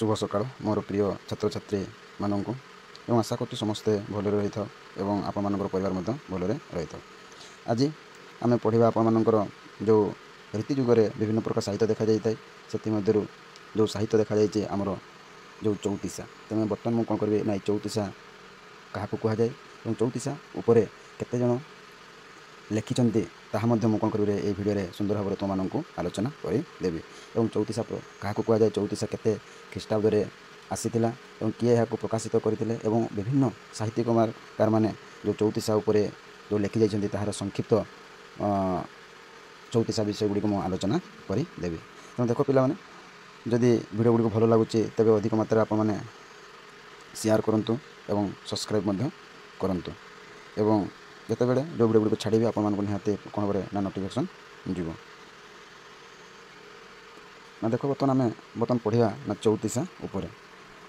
शुभ सकाळ मोर प्रिय छात्र छात्री मानू एवं आशा कर समस्ते भलरे रही था एवं आपण मानकर परिवार मध्य भलरे रही था। आज आम पढ़ा आपर जो रीति जुगरे विभिन्न प्रकार साहित्य देखा जाए से जो साहित्य देखा जाए आमर जो चौतीसा तेज बर्तमान मुझे कौन करी ना चौतीसा क्या कहुए और चौतीसा उपरे केते जन लिखिंट ताहा मुझे कौन करेंगे ये भिडियो सुंदर भाव तुम मानू आलोचना करदेवी और चौतीसा क्या कहुए चौतीसा केते ख्रीष्टाब्द आसीथिला और किए यहाँ प्रकाशित करते विभिन्न साहित्यकार मैंने जो चौतीसा उपरे जो लिखि जाइछन्ति ताहार संक्षिप्त चौतीसा विषय गुड़ी को आलोचना करदेवी। तेणु देख पिला माने जदि वीडियो गुड़ी भल लगुच तेज अधिक मात्रा आप मैंने शेयर करूँ एवं सब्सक्राइब करूँ एवं जिते बड़े जो वीडियो गुड़ी छाड़ी आप निहाती कौन भाव ना नोटिफिकेशन जीव ना देख बर्तमान पढ़ा ना चौतीसा उपरे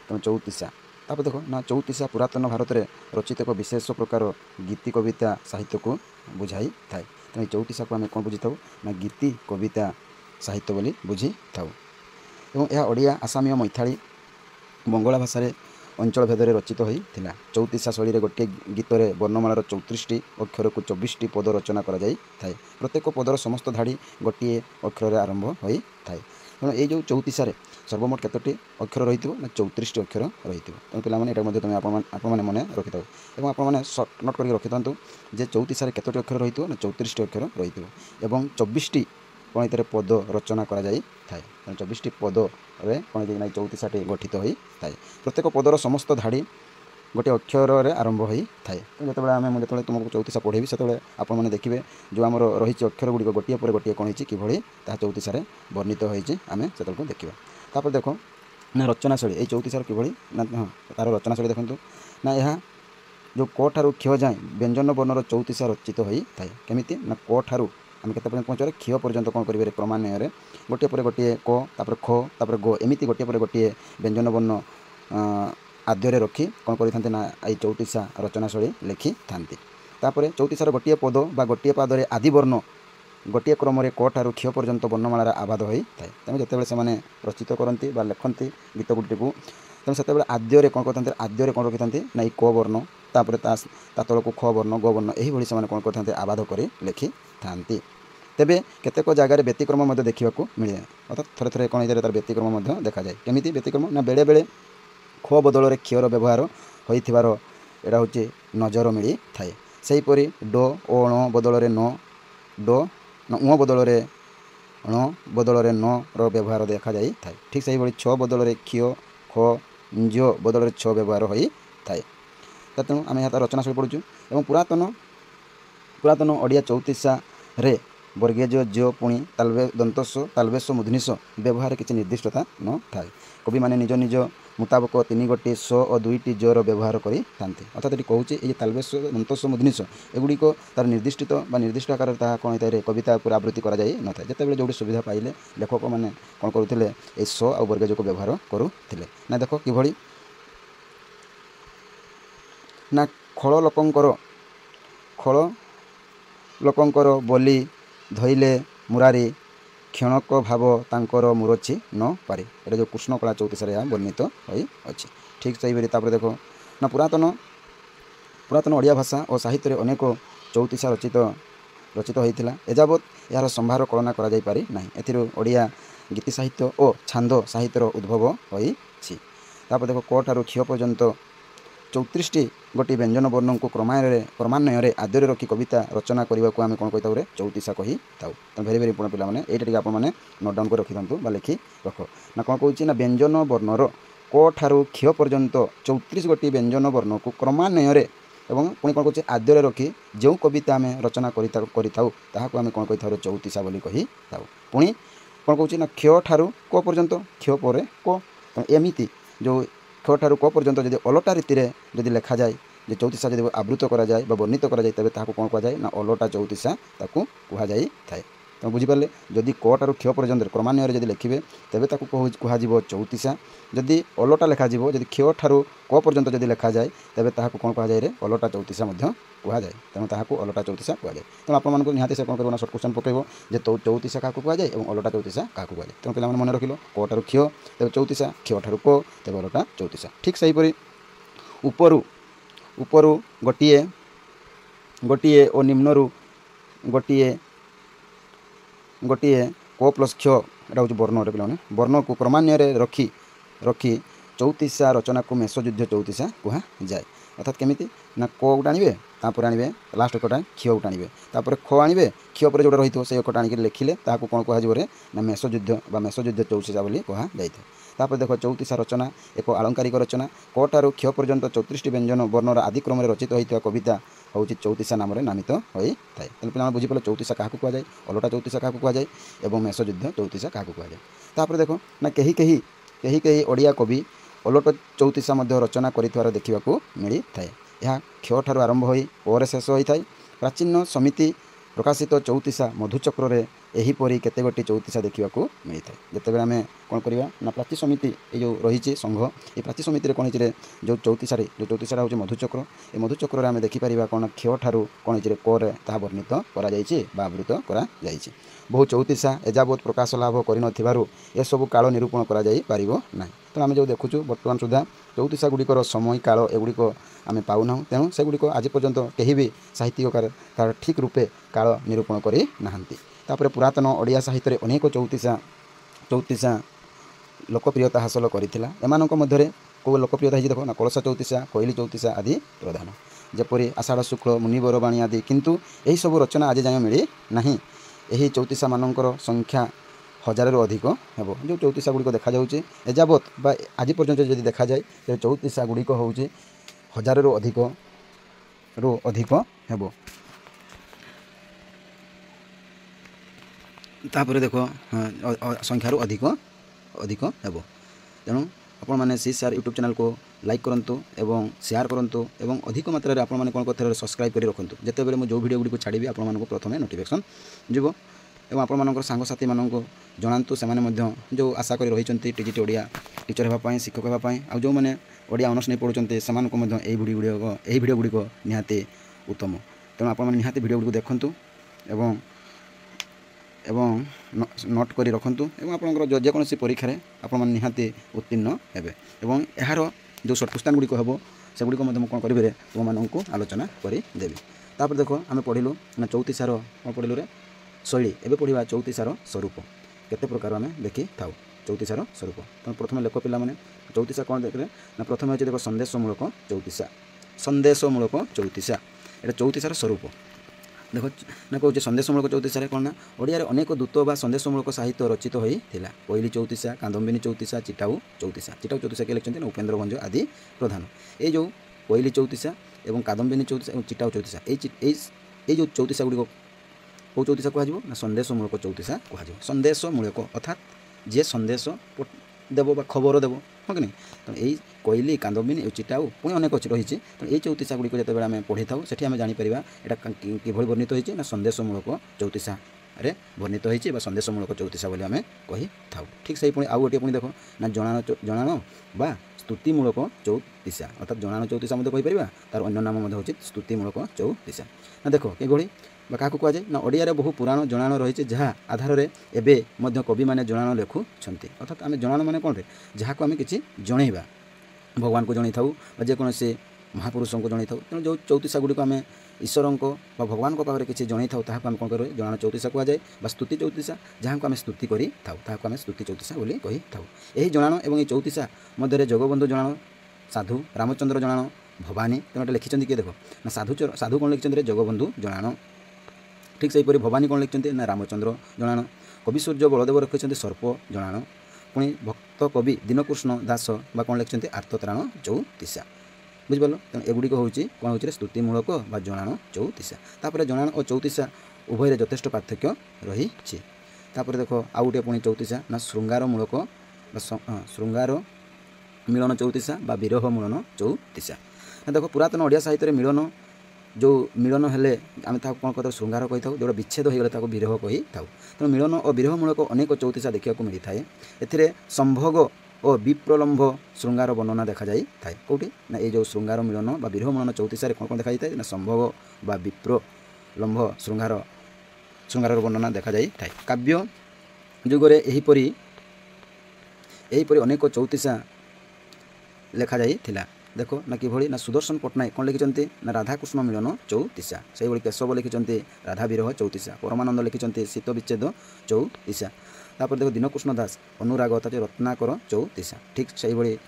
तेणु चौतीसा तापर देख ना चौतीसा पुरातन भारत में रचित एक विशेष प्रकार गीति कविता साहित्य को बुझाई थाए। तेणु चौतीसा को आम कौन बुझी था ना गीति कविता साहित्य बोली बुझी था और यह ओडिया आसामी मैथाली बंगला भाषा अंचल भेद रचित होता। चौतीसा शैली गोटे गीत में वर्णमालार 34टी अक्षर को 24टी पद रचना कर प्रत्येक पदर समस्त धाड़ी गोटे अक्षर आरंभ होता है। तेणु ये जो चौतीसा सर्वमोट केतोटी अक्षर रही ना 34टी अक्षर रही। तेणु पाने यहाँ तुम आपने मन रखि था और आपने सर्ट नोट कर रखि था जे चौतीसा केतोटी अक्षर रही ना 34टी अक्षर रही और 24टी कौन ये पद रचना कर 24टी पद कौन ना चौतीसाटी गठित होता है। प्रत्येक पदर समस्त धाड़ी गोटे अक्षर आरंभ होता है। तो जो आम जो तुमको चौतीसा पढ़ेबी से आपने देखिए जो आम रही अक्षर गुड़िक गोटे पर गोटे कौन कि चौतीसा वर्णित होमें से देखा। तापर देख ना रचनाशैली ये चौतीसार कि ना हाँ तार रचनाशैली देखूँ ना यहाँ जो क ठारू क्ष जाए व्यंजन वर्णर चौतीसा रचित होता है। केमी ना क ठारू आम के पहुँचे क्ष पर्यंत कौन करेंगे क्रमान्वय गोटे पर गोटे क तापर ख तापर ग एमती गोटे पर गोटे व्यंजन वर्ण आद्य रखी कौन करते ना ये चौतीसा रचनाशैली लिखि था। चौतीसार गोटे पद बा गोटे पादरे आदि वर्ण गोटे क्रम क ठारू क्ष पर्यंत वर्णमालार आबाद होता है। तेणु जिते से रचित करती लिखती गीत गुटी को तेणु से आद्य कौन करते आद्य कौन रखी ना क वर्ण तापर ता तल को ख वर्ण ग वर्ण यही से कौन करते आबाद कर लिखि था। तेबे केतेक जगार व्यतिक्रम देखा मिले अर्थात थरे थरे कौन तार व्यतिक्रम देखा जाए। केमी व्यतिक्रम ना बेले बेले ख बदल क्षर व्यवहार होइथिबार एटा होची नजर मिली थाए। सेहीपरि डो ओ ण बदल न डो उ बदल न रो व्यवहार देखा जाए थाए। ठीक से छ बदल क्ष ख ज बदल छ व्यवहार होई थाए। तेणु आम यहाँ रचनाशैली पढ़ुँ और पुरातन ओडिया चौतीसा रे वर्गेज ज पुणी तालवे दंतस्व तालवेश मूर्धनिश व्यवहार किसी निर्दिष्टता न थाए। कवि माने निज निज मुताबक 3 गोटी स और 2टी जर व्यवहार करी थांती। अर्थात ये कहूँ ये तालवेश दंतस्व मूर्धनिश एगुड़िक तार निर्दिष्टित निर्दिष्ट आकार कौन होता है कविता पूरा आवृत्ति कर न था। जिते जो सुविधा पाइले लेखक मैंने कौन करुले ये स आ वर्गेज को व्यवहार करुले ना देख कि ना खल लोकंकर बोली धइले मुरारी क्षणक भाव तांकर मुरची न पारे। ये जो कृष्णकला चौतीसा वर्णित होती। ठीक से देखो ना पुरातन ओडिया भाषा और साहित्य अनेक चौतीसा रचित होता। एजावत यार संभार कलना करा पारि ना। ओडिया गीति साहित्य और छांद साहित्यर उद्भव होती। देखो क ठारू क्ष पर्यंत 34टी गोटी व्यंजन वर्ण को क्रमान्वय आद्य रखी कविता रचना करने को आम कौन कही चौतीसा कही था। तो भेरी भेरी इंपोर्टेंट पाने ये आपने नोट डाउन कर रखी था लिखि रख ना कौन कहूँ ना व्यंजन वर्णर क ठारू क्ष पर्यंत 34 गोटी व्यंजन वर्ण को क्रमान्वय एवं पुणी कौन कहूँ आद्य रखी जो कविता आम रचना करता आम कौन कही चौतीसा बोली कही था। पुणी कौन कहूँ ना क्ष ठारू क पर्यंत क्ष पर क एमती जो ख ठारू क पर्यंत जदि अलटा रीति जदि लिखा जाए जे चौतीसा जब आवृत करा जाए वर्णित करा जाए तेज कौन कहुए ना अलटा चौतीसा कहुए थाए। तुम बुझिपारे जदि क ठारू क्ष पर्यंत क्रमान्वय जदि लिखे तेज ताकू कहुव चौतीसा जदि अलटा लिखा जदि क्ष ठारू क पर्यंत जदि लिखा जाए तेज ताकू कौन कह जाए अलटा चौतीसा कहुए तेणु ताकू अलटा चौतीसा कहुए तेणु आपको निहाती से कौन कर सर्ट क्वेश्चन पकेब जे चौतीसा क्या कहुए और अलटा चौतीसा क्या कहुए तेणु पे मन रखिल क ठारू क्ष तेज चौतीसा क्ष ठारू क तेज अलटा चौतीसा ठीक सेहीपरि उपरू गोटे गोटे और निम्नरू गोटे गोटे क प्लस क्ष एटा हूँ वर्ण पे वर्ण को क्रमान्वय रखी रखी चौतीसा रचना को मेषयुद्ध चौतीसा कहुए अर्थात केमिति ना क गोटे आनिबे तापर आनिबे लास्ट एकटा क्ष गोटे आनिबे तापर ख आनिबे क्ष पर जोटा रही से एकटा आनिक लिखिले ताकू कौन कहुए ना मेषयुद्ध बा मेषयुद्ध चौतीसा बोली कहुए तापर देख चौतीसा रचना एक आलंकारिक रचना क ठारू क्ष पर्यंत 34 व्यंजन वर्णर आदिक्रम रचित होता कविता हूँ चौतीसा नाम नामित होता है पे बुझीपारे चौतीसा क्या कहुए अलटा चौतीसा क्या कहुए और मेषयुद्ध चौतीसा क्या कहुए तापर देख ना कहीं कहीं कहीं कहीं ओडिया कवि अलट चौतीसा रचना कर देखा मिली थाए यह क्ष ठारू आरंभ हो पर शेष होता है प्राचीन समिति प्रकाशित चौतीसा मधुचक्र एहीपरी केते गोटी चौतीसा देखा मिलता है जिते आम कौन करवा ना प्राची समिति ये जो रही संघ ये प्राची समिति कौन हो जो चौतीसा हूँ मधुचक्र ये मधुचक्र आम देखिपर कौन क्ष ठारू कौन हो कर ताहा वर्णित आवृत कर बहु चौतीसा एजावत प्रकाश लाभ कर सब काल निरूपण कर तो आम जो देखुचु बर्तमान सुधा चौतीसा गुड़िकर समय काल एगुड़िक आम पाऊना तेणु सेगुड़िक आज पर्यंत कहीं भी साहित्यकार तार ठीक रूपे काल निरूपण कर पुरातन ओडिया साहित्य अनेक चौतीसा लोकप्रियता हासिल करथिला एमानक मध्यरे को लोकप्रियता है देखो ना कलश चौतीसा कोइली चौतीसा आदि प्रधान जेपरी आषाढ़ शुक्ल मुनिवर बाणी आदि किंतु यही सब रचना आज जाए मिली नहीं यही चौतीसा मानकर संख्या 1000 रु अधिक हेबो जो चौतीसा गुड़िक देखा जाउची एजावत बा आज पर्यंत जदि देखा जाए तो चौतीसा गुड़िक हूँ 1000 रु अधिक हेबो तापर देखो संख्यार अधिक अधिक हेबो तेणु आपण मैंने सी शेयर यूट्यूब चैनल को लाइक करंतु एवं शेयर करंतु एवं अधिक मात्रा रे आपण मैंने कौन कर सब्सक्राइब करी रखंतु जेते बेले मो जो वीडियो गुडी को छाड़ीबी आपण मानको प्रथमे नोटिफिकेशन जीवो एवं आपण मानकर सांगसाथी माननको जणांतु से माने जो आशा करी रहिचंती टीजीटी ओडिया टीचर हेबा पई शिक्षक हेबा पई आ जो माने ओडिया ऑनर्स नै पढुचंती सेमानको मध्ये एही वीडियो गुडी निहाती उत्तम तेणु आपण माने निहाती वीडियो गुडी देखंतु एवं एवं नोट करी रखंतु एवं आपनकर जेकोसी परीक्षा रे आपण माने निहाती उत्तीर्ण हेबे एवं एहार जो सर्ट क्वेश्चन गुडी हेबो से गुडी मध्ये कोन करिबे तुम माननको आलोचना करी देबी तापर देखो आमे पढिलु ना चौतीसार कोन पढिलु रे शैली एबे पढ़िबा चौतीसार स्वरूप केते प्रकार आमे देखि थाउ चौतीसार स्वरूप तो प्रथम लेख पिला माने चौतीसा कोन देखले ना प्रथम होचे देखो संदेशमूलक चौतीसा एटा चौतीसार स्वरूप देखो ना कहूँ संदेशमूलक चौतीसा कौन ना ओडिया रे अनेक दूत बा संदेशमूलक साहित्य रचित होता कोइली चौतीसा कादम्बिनी चौतीसा चिटाऊ चौतीसा के लिखते उपेन्द्र भंज आदि प्रधान ये जो कोइली चौतीसा एवं कादम्बिनी चौतीसा और चिटाऊ चौतीसा ये जो चौतीसा गुड़िक कौ चौतीसा कहुए ना संदेशमूलक चौतीसा कहुए संदेशमूलक अर्थात जी संदेश देव बा खबर देव हाँ कि नहीं तो यही कोइली कादम्बिनी चिटाऊ पुणी अनेक अच्छी रही तो ये चौतीसा गुड़िक जो आम पढ़ी था से आम जापर यहाँ कि वर्णित होती ना संदेशमूलक चौतीसा रे वर्णित होती संदेशमूलक चौतीसा बोली आम कही था ठीक से पुणी आउ गोटे पुणी देख ना जनाण बा स्तुतिमूलक चौतीसा अर्थात जनाण चौतीसा कहीपर तार अन्य नाम हूँ स्तुतिमूलक चौतीसा ना देख कि क्या कहुए ना ओडिया बहु पुराण जनाण रही जहाँ आधार में एवं कवि मैंने जनाण लिखुंट अर्थात आम जनाण मैंने कौन जहाँ को आम कि जनइबा भगवान को जन था जेकोसी महापुरुषों को जन था तेणु जो चौतीसा गुड़िक आम ईश्वर को भगवान को पाखे किसी जन था कौन कर जनाण चौतीसा कहुए स्तुति चौतीसा जहाँ को आम स्तुति करी आम स्तुति चौतीसा बोली कही था यही जनाण एवं ये चौतीसा मध्य जगबंधु जनाण साधु रामचंद्र जनाण भवानी तेनाली लिखिं किए देख ना साधु कौन लिखिं जगबंधु जनाण ठीक से भवानी कौन लिखिं ना रामचंद्र जनाण कवि सूर्य बलदेव रखिंट सर्प जनाण पुणी भक्त कवि दीनकृष्ण दास बा कौन लिखिं आर्तत्राण चौतीसा बुझिपाल तेणु एगुड़िक हूँ कौन हो स्तुतिमूलक बा जनाण चौतीसा तापर जनाण और चौतीसा उभय जथेष पार्थक्य रही देख आउ गोटे पुणी चौतीसा ना श्रृंगारमूलक श्रृंगार मिलन चौतीसा बा विरह मिलन चौतीसा देख पुरातन ओडिया साहित्य मिलन जो मिलन हेले आम ताको कौन कहता श्रृंगार कही था जो विच्छेद हो गले विरह कही था। तेणु मिलन और विरह मूलक अनेक चौतीसा देखा मिलता है। एथिरे संभोग और विप्रलम्भ श्रृंगार वर्णना देखा जाई थाए कौटी ना ये जो श्रृंगार मिलन बा विरह मिलन चौतीसा कौन कौन देखा जाए ना संभोग बा विप्रलम्भ श्रृंगार वर्णना देखा जाई थाए। काव्य जुगरे एहीपरि अनेक चौतीसा लेखा जाई थिला। देखो ना किभଳି ना सुदर्शन पट्टनायक कौन लिखिं ना राधाकृष्ण मिलन चौतीसा, से भाई केशव लिखिं राधा विरह चौतीसा, परमानंद लिखिं शीत विच्छेद चौतीसा। तापर देखो दीनकृष्ण दास अनुराग तथा रत्नाकर चौतीसा। ठीक से भाई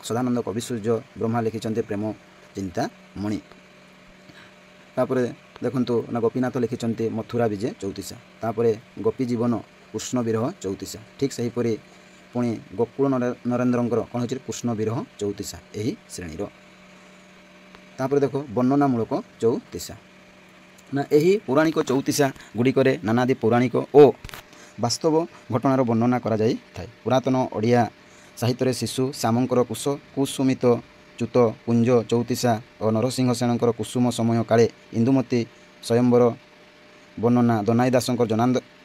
सदानंद कविसूर्य ब्रह्मा लिखिं प्रेम चिंतामणि। तापर देखंतु ना गोपीनाथ लिखिं मथुरा विजय चौतीसा। तापर गोपी जीवन कृष्ण विरह चौतीसा। ठीक से पुणी गोकुल नरेन्द्र कौन हो कृष्ण विरह चौतीसा यही श्रेणी। तापर देखो वर्णनामूलक चौतीसा ना यही पौराणिक चौतीसा गुड़िकरे नानादि पौराणिक और वास्तव घटनार वर्णना करा जाई थाए। पुरातन ओडिया साहित्य शिशु श्यामंकर कुसुमित च्युत कुंज चौतीसा और नरसिंह सेनकर कुसुम समय काले इंदुमती स्वयंवर वर्णना दनाई दासंकर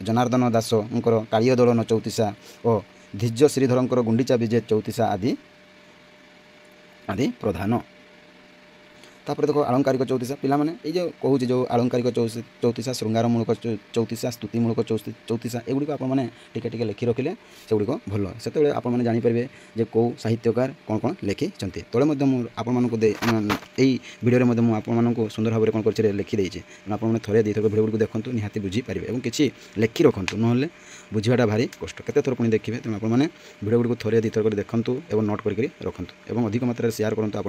जनार्दन दासंकर कालिय दलन चौतीसा और धीर्य श्रीधरंकर गुंडीचा विजय चौतीसा आदि आदि प्रधान। तापर देखो आलंकारिक चौतीसा पिला माने ये जो कहूँ जो आलंकारिक चौतीसा श्रृंगारमूलक चौतीसा स्तुतिमूलक चौतीसा एगुड़ी आप टिके टिके लिखि रखिले सेगुड़ी भल से आप जानीपारे जे कौ साहित्यकार कौन कौन लिखि तले यही भिडियो में आपको सुंदर भाव में कौन कर लिखिदे आपने थे दी थर भिडियो गुड़ी देखते निहाती बुझीपारे और किसी लिखि रखु ना बुझाटा भारी कष्ट केते थर पुणी देखिए। तेणु आपने भिडियो गुड़ी थे दी थर देखूँ और नोट करके रखु और अधिक मात्रा शेयर करूँ आप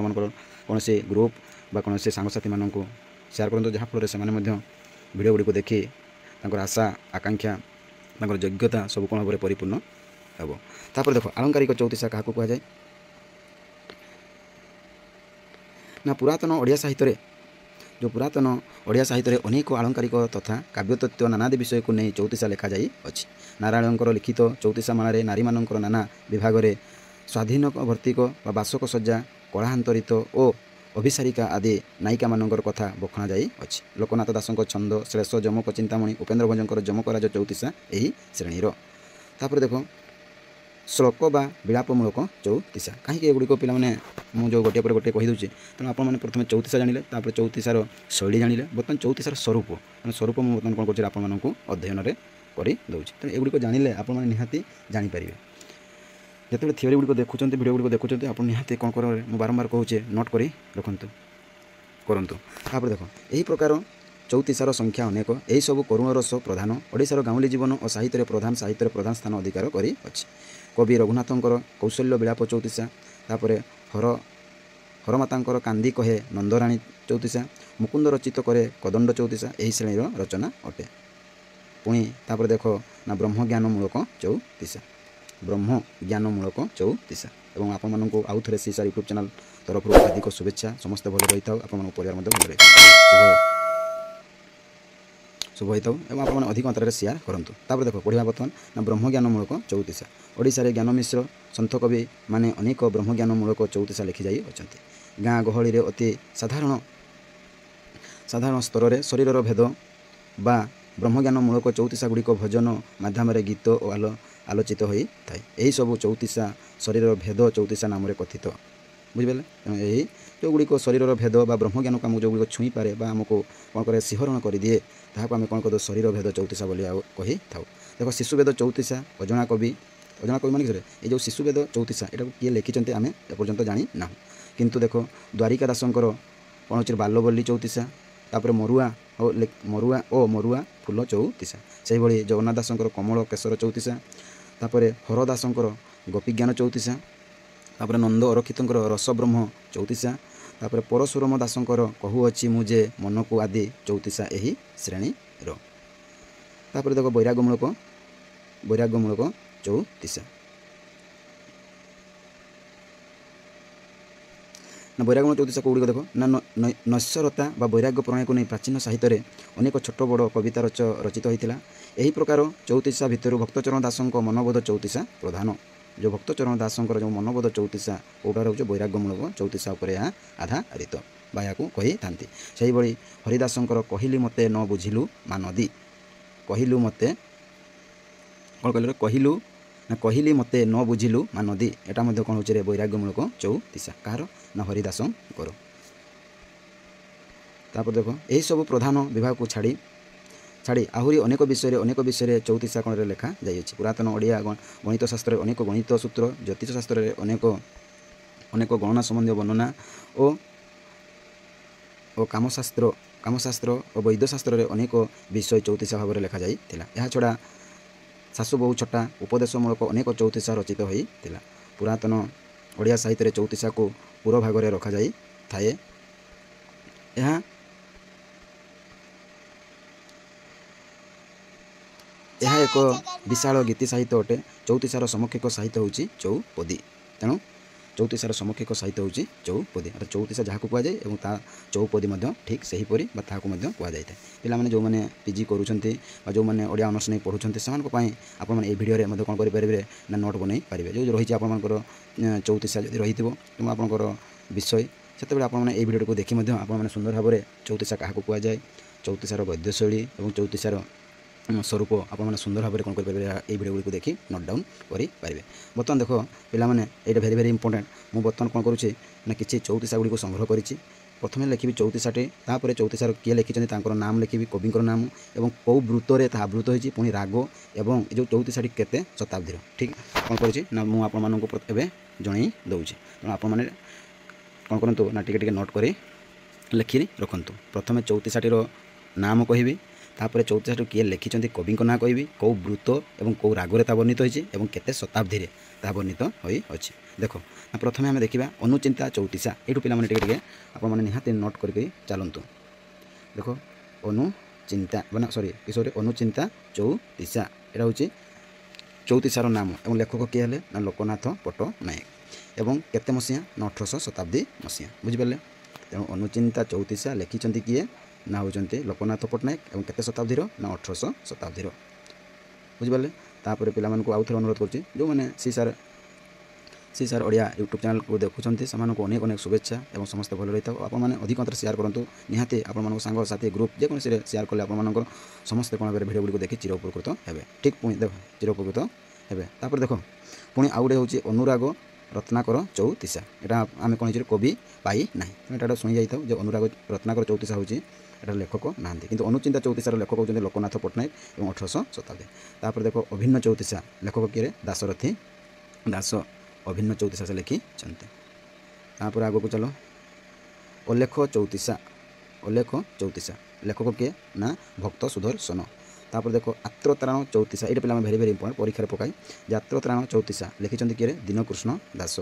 कौन से ग्रुप बा कौन से सांगसाथी मानक शेयर करूँ जहाँफल से भिडियो गुड़ी देखी आशा आकांक्षा योग्यता सब कौन भाव परिपूर्ण हे। तापर देखो आलंकारिक चौतीसा क्या कहुए ना पुरातन ओडिया साहित्य जो पुरातन ओडिया साहित्य अनेक आलंकारिक तथा काव्यतत्व नानादि विषय को नहीं चौतीसा लेखा जाई अछि। नारायणकर लिखित चौतीसा मालारे नारी मानकर नाना विभाग में स्वाधीन भर्तिक बासक सज्जा कलाहांतरित और अभिसारिका आदि नायिका मानकर कथा बखणा जाई अछि। लोकनाथ दासंक छंद श्लेष जमक चिंतामणि उपेन्द्र भंजकर जमकराज चौतीसा यही श्रेणी। तापर देखो श्लोक बा विलापमूलक चौतीसा कहीं एगुड़िक पे मुझे गोटे पर गोटे कहीदे तेणु आपने प्रथम चौतीसा जानिले तापर चौतीसार शैली जानिले बर्तमान चौतीसार स्वरूप स्वरूप मुझे बर्तमान कौन कर आपको अध्ययन कर दूसरी। तेणु एगुड़िक जानिले आप निहाती जानीपारे जिते थियोरी गुड़िक देखुं भिडियो गुड़िक देखुं आप निहाती कौन कर बारंबार कहूचे नोट कर रखु करूँ। तापर देख यही प्रकार चौतीसार संख्या अनेक यही सब करुण रस प्रधान ओडिशार गाँवली जीवन और साहित्य प्रधान स्थान अधिकार करी अछि। कवि रघुनाथंकर कौशल्य विलाप चौतीसा तापर हरमातांकर कांदी कहे नंदराणी चौतीसा मुकुंद रचित करे कदंड चौतीसा यही श्रेणीर रचना अटे। पुणी तापर देख ना ब्रह्मज्ञानमूलक चौतीसा और आपको आउ थे सीसार यूट्यूब चैनल तरफ हार्दिक शुभेच्छा समस्ते भल रही था आप परिवार भल रही शुभ होता और आप अधिक मात्रा शेयर करूँ। तापर देखो पढ़ा बर्तमान ना ब्रह्मज्ञानमूलक चौतीसा ओडिशा ज्ञान मिश्र सन्थ कवि माने अनेक ब्रह्मज्ञानमूलक चौतीसा लिखि जाई अछंती। गाँ गहली रे अति साधारण स्तर में शरीर भेद बा ब्रह्मज्ञानमूलक चौतीसा गुड़िक भजन माध्यम गीत और आलोचित होई थाए। यही सब चौतीसा शरीर भेद चौतीसा नाम कथित बुझिपारे। तेणु यही जो गुड़िक शरीर भेद बा ब्रह्मज्ञान को आमको जो गुड़िक छुई पारे बा आमको कौन करे सिहरण कर दिए ताकू आम कौन कर शरीर भेद चौतीसा बोली कही था। देखो शिशुवेद चौतीसा अजणा कवि मान ये जो शिशुवेद चौतीसा यहाँ किए लिखिं आम एपर्यंत जानी ना किंतु देखो द्वारिका दासंकर कौन हो बाल्यवल्ली चौतीसा तापर मरुआ फूल चौतीसा से भाई जगन्नाथ दासंकर कमल केशर चौतीसा तापर हर दासंकर गोपीज्ञान चौतीसा तापर नंद अरक्षितंकर रसब्रह्म चौतीसा तापर परशुराम दासंकर कहुअछि मुझे मन को आदि चौतीसा यही श्रेणी रो। तापर देखो वैराग्यमूलक चौतीसा ना वैराग्यमूलक चौतीसा कौड़ी देखो ना नश्वरता बा वैराग्य प्रणय को नहीं प्राचीन साहित्य अनेक छोट बड़ कविता रचित होता। यही प्रकार चौतीसा भितर भक्तचरण दासंक मनोबोध चौतीसा प्रधान जो भक्तचरण दासंकर जो मनोबोध चौतीसा कौटार हो वैराग्यमूलक चौतीसा आधारित। ବା ଏହାକୁ କହିଥାନ୍ତି। ସେହିଭଳି ହରିଦାସଙ୍କର କହିଲି ମୋତେ ନ ବୁଝିଲୁ ମା ନଦୀ, କହିଲୁ ମୋତେ କ'ଣ କହିଲେ କହିଲୁ ନା କହିଲି ମୋତେ ନ ବୁଝିଲୁ ମା ନଦୀ, ଏଟା ମଧ୍ୟ କ'ଣ ହେଉଛି ରେ ବୈରାଗ୍ୟମୂଳକ ଚଉତିଶା। କାହାର ନା ହରିଦାସଙ୍କର। ତାପରେ ଦେଖ ଏହିସବୁ ପ୍ରଧାନ ବିଭାଗକୁ ଛାଡ଼ି ଆହୁରି ଅନେକ ବିଷୟରେ ଚଉତିଶା କୋଣରେ ଲେଖା ଯାଇଅଛି। ପୁରାତନ ଓଡ଼ିଆ ଗଣିତ ଶାସ୍ତ୍ରରେ ଅନେକ ଗଣିତ ସୂତ୍ର, ଜ୍ୟୋତିଷ ଶାସ୍ତ୍ରରେ ଅନେକ ଗଣନା ସମ୍ବନ୍ଧୀୟ ବର୍ଣ୍ଣନା ଓ କାମଶାସ୍ତ୍ର ଓ ବୈଦ୍ୟଶାସ୍ତ୍ରରେ ଅନେକ ବିଷୟ ଚଉତିଶା ଭାବରେ ଲେଖାଯାଇଥିଲା। ଏହାଛଡ଼ା ଶାଶୁ ବୋହୂ ଛଟା ଉପଦେଶମୂଳକ ଅନେକ ଚଉତିଶା ରଚିତ ହୋଇଥିଲା। ପୁରାତନ ଓଡ଼ିଆ ସାହିତ୍ୟରେ ଚଉତିଶାକୁ ପୁର ଭାଗରେ ରଖାଯାଇଥାଏ। ଏହା ଏକ ବିଶାଳ ଗୀତି ସାହିତ୍ୟ ଅଟେ। ଚଉତିଶାର ସମକକ୍ଷ ସାହିତ୍ୟ ହେଉଛି ଚଉପଦୀ। ତେଣୁ ଚଉତିଶାର ସମକକ୍ଷ ସାହିତ୍ୟ ହେଉଛି ଚଉପଦୀ। ଚଉତିଶା ଯାହାକୁ କୁହାଯାଏ ଏବଂ ତା ଚଉପଦୀ ମଧ୍ୟ ଠିକ୍ ସେହିପରି ବା ତାହାକୁ ମଧ୍ୟ କୁହାଯାଇଥାଏ। ପିଲାମାନେ ଯେଉଁମାନେ ପିଜି କରୁଛନ୍ତି ବା ଯେଉଁମାନେ ଓଡ଼ିଆ ଅନର୍ସ ନେଇ ପଢ଼ୁଛନ୍ତି ସେମାନଙ୍କ ପାଇଁ ଆପଣମାନେ ଏହି ଭିଡ଼ିଓରେ ମଧ୍ୟ କ'ଣ କରିପାରିବେ ନା ନୋଟ୍ ବନେଇ ପାରିବେ। ଯେଉଁ ରହିଛି ଆପଣମାନଙ୍କର ଚଉତିଶା ଯଦି ରହିଥିବ କିମ୍ବା ଆପଣଙ୍କର ବିଷୟ, ସେତେବେଳେ ଆପଣମାନେ ଏହି ଭିଡ଼ିଓଟିକୁ ଦେଖି ମଧ୍ୟ ଆପଣମାନେ ସୁନ୍ଦର ଭାବରେ ଚଉତିଶା କାହାକୁ କୁହାଯାଏ, ଚଉତିଶାର ଗଦ୍ୟଶୈଳୀ ଏବଂ ଚଉତିଶାର ସ୍ୱରୂପ ଆପଣମାନେ ସୁନ୍ଦର ଭାବରେ କ'ଣ କରିପାରିବେ ଏହି ଭିଡ଼ିଓ ଗୁଡ଼ିକୁ ଦେଖି ନୋଟ୍ ଡାଉନ୍ କରିପାରିବେ। ବର୍ତ୍ତମାନ ଦେଖ ପିଲାମାନେ ଏଇଟା ଭେରି ଇମ୍ପୋର୍ଟାଣ୍ଟ। ମୁଁ ବର୍ତ୍ତମାନ କ'ଣ କରୁଛି ନା କିଛି ଚଉତିଶା ଗୁଡ଼ିକୁ ସଂଗ୍ରହ କରିଛି। ପ୍ରଥମେ ଲେଖିବି ଚଉତିଶାଟି, ତାପରେ ଚଉତିଶାର କିଏ ଲେଖିଛନ୍ତି ତାଙ୍କର ନାମ ଲେଖିବି, କବିଙ୍କର ନାମ ଏବଂ କେଉଁ ବୃତ୍ତରେ ତାହା ଆବୃତ ହୋଇଛି, ପୁଣି ରାଗ ଏବଂ ଏ ଯେଉଁ ଚଉତିଶାଟି କେତେ ଶତାବ୍ଦୀର। ଠିକ୍ କ'ଣ କରୁଛି ନା ମୁଁ ଆପଣମାନଙ୍କୁ ଏବେ ଜଣାଇ ଦେଉଛି। ତେଣୁ ଆପଣମାନେ କ'ଣ କରନ୍ତୁ ନା ଟିକେ ନୋଟ୍ କରି ଲେଖି ରଖନ୍ତୁ। ପ୍ରଥମେ ଚଉତିଶାଟିର ନାମ କହିବି, ତାପରେ ଚଉତିଶାଟି କିଏ ଲେଖିଛନ୍ତି କବିଙ୍କ ନାଁ କହିବି, କେଉଁ ବୃତ୍ତ ଏବଂ କେଉଁ ରାଗରେ ତାହା ବର୍ଣ୍ଣିତ ହୋଇଛି ଏବଂ କେତେ ଶତାବ୍ଦୀରେ ତାହା ବର୍ଣ୍ଣିତ ହୋଇଅଛି। ଦେଖ ପ୍ରଥମେ ଆମେ ଦେଖିବା ଅନୁଚିନ୍ତା ଚଉତିଶା। ଏଇଠୁ ପିଲାମାନେ ଟିକେ ଆପଣମାନେ ନିହାତି ନୋଟ୍ କରିକି ଚାଲନ୍ତୁ। ଦେଖ ଅନୁଚିନ୍ତା ଚଉତିଶା, ଏଇଟା ହେଉଛି ଚଉତିଶାର ନାମ ଏବଂ ଲେଖକ କିଏ ହେଲେ ନା ଲୋକନାଥ ପଟ୍ଟନାୟକ ଏବଂ କେତେ ମସିହା ନା 1800 ଶତାବ୍ଦୀ ମସିହା। ବୁଝିପାରିଲେ? ତେଣୁ ଅନୁଚିନ୍ତା ଚଉତିଶା ଲେଖିଛନ୍ତି କିଏ ନା ହେଉଛନ୍ତି ଲୋକନାଥ ପଟ୍ଟନାୟକ ଏବଂ କେତେ ଶତାବ୍ଦୀର ନା 1800 ଶତାବ୍ଦୀର। ବୁଝିପାରିଲେ? ତାପରେ ପିଲାମାନଙ୍କୁ ଆଉ ଥରେ ଅନୁରୋଧ କରୁଛି, ଯେଉଁମାନେ ସି ସାର୍ ଓଡ଼ିଆ ୟୁଟ୍ୟୁବ୍ ଚ୍ୟାନେଲ୍କୁ ଦେଖୁଛନ୍ତି ସେମାନଙ୍କୁ ଅନେକ ଶୁଭେଚ୍ଛା ଏବଂ ସମସ୍ତେ ଭଲ ରହିଥାଉ। ଆପଣମାନେ ଅଧିକ ମାତ୍ରାରେ ସେୟାର କରନ୍ତୁ। ନିହାତି ଆପଣମାନଙ୍କ ସାଙ୍ଗସାଥି ଗ୍ରୁପ୍ ଯେକୌଣସିରେ ସେୟାର କଲେ ଆପଣମାନଙ୍କର ସମସ୍ତେ କ'ଣ ହେବେ ଭିଡ଼ିଓ ଗୁଡ଼ିକୁ ଦେଖି ଚିର ଉପକୃତ ହେବେ। ଠିକ୍ ପୁଣି ଦେଖ ଚିର ଉପକୃତ ହେବେ। ତାପରେ ଦେଖ ପୁଣି ଆଉ ଗୋଟେ ହେଉଛି ଅନୁରାଗ ରତ୍ନାକର ଚଉତିଶା। ଏଇଟା ଆମେ କ'ଣ ହେଇଛି କବି ପାଇ ନାହିଁ। ତେଣୁ ଏଇଟା ଶୁଣି ଯାଇଥାଉ ଯେ ଅନୁରାଗ ରତ୍ନାକର ଚଉତିଶା ହେଉଛି ଏଟାର ଲେଖକ ନାହାନ୍ତି, କିନ୍ତୁ ଅନୁଚିନ୍ତା ଚଉତିଶାର ଲେଖକ ହେଉଛନ୍ତି ଲୋକନାଥ ପଟ୍ଟନାୟକ ଏବଂ 1800 ଶତାବ୍ଦୀ। ତାପରେ ଦେଖ ଅଭିନ୍ନ ଚଉତିଶା ଲେଖକ କିଏ ଦାଶରଥୀ ଦାସ ଅଭିନ୍ନ ଚଉତିଶା ସେ ଲେଖିଛନ୍ତି। ତାପରେ ଆଗକୁ ଚାଲ ଅଲେଖ ଚଉତିଶା ଲେଖକ କିଏ ନା ଭକ୍ତ ସୁଦର୍ଶନ। ତାପରେ ଦେଖ ଆତ୍ରତ୍ରାଣ ଚଉତିଶା, ଏଇଟା ପିଲାମାନେ ଭେରି ଇମ୍ପୋର୍ଟାଣ୍ଟ ପରୀକ୍ଷାରେ ପକାଇ ଯେ ଆତ୍ରତ୍ରାଣ ଚଉତିଶା ଲେଖିଛନ୍ତି କିଏ ଦୀନକୃଷ୍ଣ ଦାସ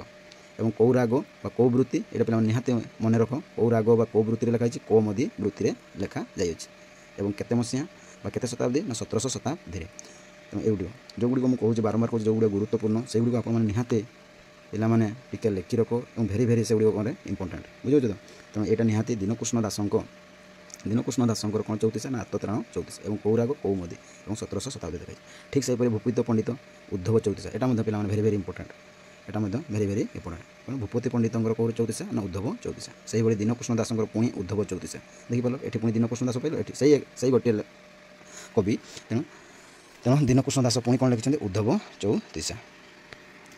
ଏବଂ କେଉଁ ରାଗ ବା କେଉଁ ବୃତ୍ତି, ଏଇଟା ପିଲାମାନେ ନିହାତି ମନେ ରଖ କେଉଁ ରାଗ ବା କେଉଁ ବୃତ୍ତିରେ ଲେଖା ହେଇଛି, କୌମୁଦୀ ବୃତ୍ତିରେ ଲେଖାଯାଇଅଛି ଏବଂ କେତେ ମସିହା ବା କେତେ ଶତାବ୍ଦୀ ନା 1700 ଶତାବ୍ଦୀରେ। ତେଣୁ ଏଗୁଡ଼ିକ ଯେଉଁଗୁଡ଼ିକ ମୁଁ କହୁଛି ବାରମ୍ବାର କହୁଛି ଯେଉଁଗୁଡ଼ିକ ଗୁରୁତ୍ୱପୂର୍ଣ୍ଣ ସେଗୁଡ଼ିକ ଆପଣମାନେ ନିହାତି ପିଲାମାନେ ଟିକେ ଲେଖି ରଖ ଏବଂ ଭେରି ସେଗୁଡ଼ିକ କ'ଣ ଇମ୍ପୋର୍ଟାଣ୍ଟ। ବୁଝିପାରୁଛ ତ? ତେଣୁ ଏଇଟା ନିହାତି ଦୀନକୃଷ୍ଣ ଦାସଙ୍କର କ'ଣ ଚଉତିଶା ନା ଆତ୍ରତ୍ରାଣ ଚଉତିଶା ଏବଂ କେଉଁ ରାଗ କୌମୁଦୀ ଏବଂ 1700 ଶତାବ୍ଦୀ ଦେଖାଇଛି। ଠିକ୍ ସେହିପରି ଭୂପତି ପଣ୍ଡିତ ଉଦ୍ଧବ ଚଉତିଶା, ଏଇଟା ମଧ୍ୟ ପିଲାମାନେ ଭେରି ଇମ୍ପୋର୍ଟାଣ୍ଟ। ଏଇଟା ମଧ୍ୟ ଭେରି ଇମ୍ପୋର୍ଟାଣ୍ଟ। ତେଣୁ ଭୂପତି ପଣ୍ଡିତଙ୍କର କେଉଁ ଚଉତିଶା ନା ଉଦ୍ଧବ ଚଉତିଶା। ସେହିଭଳି ଦୀନକୃଷ୍ଣ ଦାସଙ୍କର ପୁଣି ଉଦ୍ଧବ ଚଉତିଶା। ଦେଖିପାରିଲ ଏଠି ପୁଣି ଦୀନକୃଷ୍ଣ ଦାସ କହିଲ ଏଠି ସେଇ ଗୋଟିଏ କବି। ତେଣୁ ଦୀନକୃଷ୍ଣ ଦାସ ପୁଣି କ'ଣ ଲେଖିଛନ୍ତି ଉଦ୍ଧବ ଚଉତିଶା।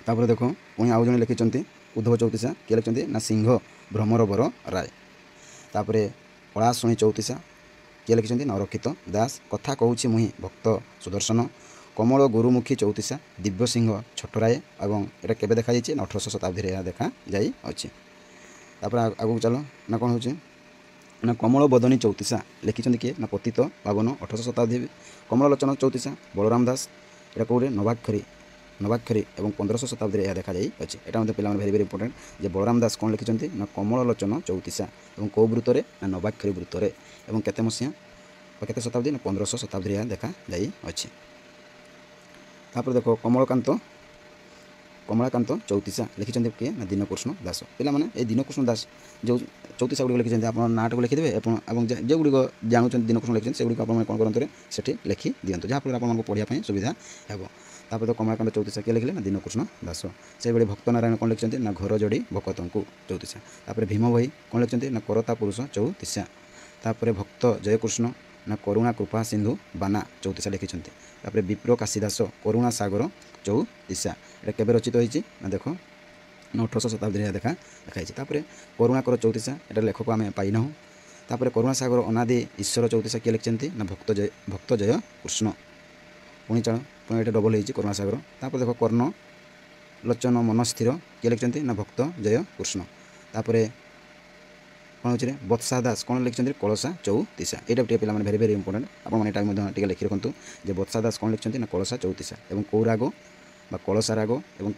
ତାପରେ ଦେଖ ପୁଣି ଆଉ ଜଣେ ଲେଖିଛନ୍ତି ଉଦ୍ଧବ ଚଉତିଶା, କିଏ ଲେଖିଛନ୍ତି ନା ସିଂହ ଭ୍ରମରବର ରାୟ। ତାପରେ ପଳାଶୁଣୀ ଚଉତିଶା, କିଏ ଲେଖିଛନ୍ତି ନା ଅରକ୍ଷିତ ଦାସ। କଥା କହୁଛି ମୁହିଁ ଭକ୍ତ ସୁଦର୍ଶନ। କମଳ ଗୁରୁମୁଖୀ ଚଉତିଶା ଦିବ୍ୟସିଂହ ଛୋଟରାୟ ଏବଂ ଏଇଟା କେବେ ଦେଖାଯାଇଛି ନା 1800 ଶତାବ୍ଦୀରେ ଏହା ଦେଖାଯାଇଅଛି। ତାପରେ ଆଗକୁ ଚାଲ ନା କ'ଣ ହେଉଛି ନା କମଳ ବଦନୀ ଚଉତିଶା ଲେଖିଛନ୍ତି କିଏ ନା ପତିତ ପାବନ 1800 ଶତାବ୍ଦୀ। କମଳଲୋଚନ ଚଉତିଶା ବଳରାମ ଦାସ, ଏଇଟା କେଉଁଠି ନବାକ୍ଷରୀ ଏବଂ 1500 ଶତାବ୍ଦୀରେ ଏହା ଦେଖାଯାଇଅଛି। ଏଇଟା ମଧ୍ୟ ପିଲାମାନେ ଭେରି ଇମ୍ପୋର୍ଟାଣ୍ଟ ଯେ ବଳରାମ ଦାସ କ'ଣ ଲେଖିଛନ୍ତି ନା କମଳଲୋଚନ ଚଉତିଶା ଏବଂ କେଉଁ ବୃତ୍ତରେ ନା ନବାକ୍ଷରୀ ବୃତ୍ତରେ ଏବଂ କେତେ ମସିହା ବା କେତେ ଶତାବ୍ଦୀ ନା 1500 ଶତାବ୍ଦୀରେ ଏହା ଦେଖାଯାଇଅଛି। ତାପରେ ଦେଖ କମଳାକାନ୍ତ ଚୌତିସା ଲେଖିଛନ୍ତି କିଏ ନା ଦୀନକୃଷ୍ଣ ଦାସ। ପିଲାମାନେ এই ଦୀନକୃଷ୍ଣ ଦାସ ଯେଉଁ ଚୌତିସା ଗୁଡ଼ିକ ଲେଖିଛନ୍ତି ଆପଣ ନାଁଟାକୁ ଲେଖିଦେବେ ଏବଂ ଯେଉଁଗୁଡ଼ିକ ଜାଣୁଛନ୍ତି ଦୀନକୃଷ୍ଣ ଲେଖିଛନ୍ତି ସେଗୁଡ଼ିକ ଆପଣମାନେ କ'ଣ କରନ୍ତୁ ସେଠି ଲେଖି ଦିଅନ୍ତୁ, ଯାହାଫଳରେ ଆପଣମାନଙ୍କୁ ପଢ଼ିବା ପାଇଁ ସୁବିଧା ହେବ। ତାପରେ ତ କମଳାକାନ୍ତ ଚୌତିସା କିଏ ଲେଖିଲେ ନା ଦୀନକୃଷ୍ଣ ଦାସ। ସେହିଭଳି ଭକ୍ତ ନାରାୟଣ କ'ଣ ଲେଖିଛନ୍ତି ନା ଘର ଯୋଡ଼ି ଭକତଙ୍କୁ ଚୌତିସା। ତାପରେ ଭୀମ ଭୋଇ କ'ଣ ଲେଖିଛନ୍ତି ନା କରତା ପୁରୁଷ ଚୌତିସା। ତାପରେ ଭକ୍ତ ଜୟକୃଷ୍ଣ ନା କରୁଣା କୃପା ସିନ୍ଧୁ ବାନା ଚୌତିସା ଲେଖିଛନ୍ତି। ତାପରେ ବିପ୍ର କାଶୀଦାସ କରୁଣା ସାଗର ଚୌତିସା। এটা କେବେ ରଚିତ ହୋଇଛି ନା ଦେଖ 1800 ଶତାବ୍ଦୀରେ ଦେଖାଯାଇଛି। ତାପରେ କରୁଣାକର ଚୌତିସା ଏଟାର ଲେଖକ ଆମେ ପାଇନାହୁଁ। ତାପରେ କରୁଣା ସାଗର ଅନାଦି ଈଶ୍ୱର ଚୌତିସା କିଏ ଲେଖିଛନ୍ତି ନା ଭକ୍ତ ଜୟ କୃଷ୍ଣ। ପୁଣି ଏଠି ଡବଲ ହେଇଛି କରୁଣା ସାଗର। ତାପରେ ଦେଖ କର୍ଣ୍ଣ ଲୋଚନ ମନସ୍ଥିର କିଏ ଲେଖିଛନ୍ତି ନା ଭକ୍ତ ଜୟ କୃଷ୍ଣ। ତାପରେ କ'ଣ ହେଉଛି ବତ୍ସା ଦାସ କ'ଣ ଲେଖିଛନ୍ତି କଳସା ଚୌତିସା। ଏଇଟା ଟିକେ ପିଲାମାନେ ଭେରି ଇମ୍ପୋର୍ଟାଣ୍ଟ, ଆପଣମାନେ ଏଇଟା ମଧ୍ୟ ଟିକେ ଲେଖି ରଖନ୍ତୁ ଯେ ବତ୍ସା ଦାସ କ'ଣ ଲେଖିଛନ୍ତି ନା କଳସା ଚୌତିସା। ଏବଂ କେଉଁ ରାଗ ବା କଳସା ରାଗ ଏବଂ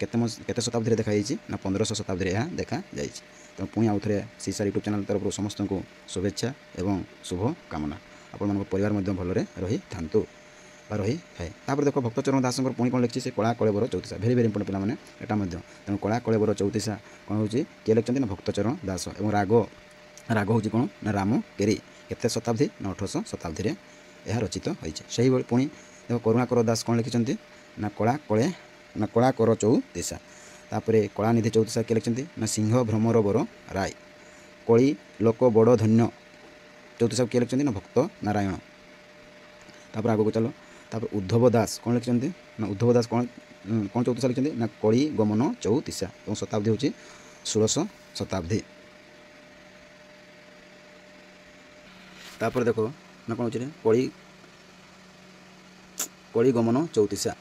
କେତେ ଶତାବ୍ଦୀରେ ଦେଖାଯାଇଛି ନା 1500 ଶତାବ୍ଦୀରେ ଏହା ଦେଖାଯାଇଛି। ତେଣୁ ପୁଣି ଆଉ ଥରେ ସିସାର ୟୁଟ୍ୟୁବ୍ ଚ୍ୟାନେଲ୍ ତରଫରୁ ସମସ୍ତଙ୍କୁ ଶୁଭେଚ୍ଛା ଏବଂ ଶୁଭ କାମନା। ଆପଣମାନଙ୍କ ପରିବାର ମଧ୍ୟ ଭଲରେ ରହିଥାନ୍ତୁ ବା ରହିଥାଏ। ତାପରେ ଦେଖ ଭକ୍ତଚରଣ ଦାସଙ୍କର ପୁଣି କ'ଣ ଲେଖିଛି ସେ କଳା କଳେବର ଚୌତିସା। ଭେରି ଇମ୍ପୋର୍ଟାଣ୍ଟ ପିଲାମାନେ ଏଟା ମଧ୍ୟ। ତେଣୁ କଳା କଳେବର ଚୌତିସା କ'ଣ ହେଉଛି କିଏ ଲେଖିଛନ୍ତି ନା ଭକ୍ତଚରଣ ଦାସ। ଏବଂ ରାଗ ହେଉଛି କ'ଣ ନା ରାମ କେରି। କେତେ ଶତାବ୍ଦୀ ନା 1800 ଶତାବ୍ଦୀରେ ଏହା ରଚିତ ହୋଇଛି। ସେହିଭଳି ପୁଣି ଦେଖ କରୁଣାକର ଦାସ କ'ଣ ଲେଖିଛନ୍ତି ନା କଳା କର ଚୌତିସା। ତାପରେ କଳାନିଧି ଚୌତିସା କିଏ ଲେଖିଛନ୍ତି ନା ସିଂହ ଭ୍ରମର ବର ରାୟ। କଳି ଲୋକ ବଡ଼ ଧନ୍ୟ ଚୌତିସା କିଏ ଲେଖିଛନ୍ତି ନା ଭକ୍ତ ନାରାୟଣ। ତାପରେ ଆଗକୁ ଚାଲ। ତାପରେ ଉଦ୍ଧବ ଦାସ କ'ଣ ଲେଖିଛନ୍ତି ନା ଉଦ୍ଧବ ଦାସ କ'ଣ ଚୌତିସା ଲେଖିଛନ୍ତି ନା କଳି ଗମନ ଚୌତିସା। ଏବଂ ଶତାବ୍ଦୀ ହେଉଛି 1600 ଶତାବ୍ଦୀ। ତାପରେ ଦେଖ ନା କ'ଣ ହେଉଛି କଳି ଗମନ ଚୌତିସା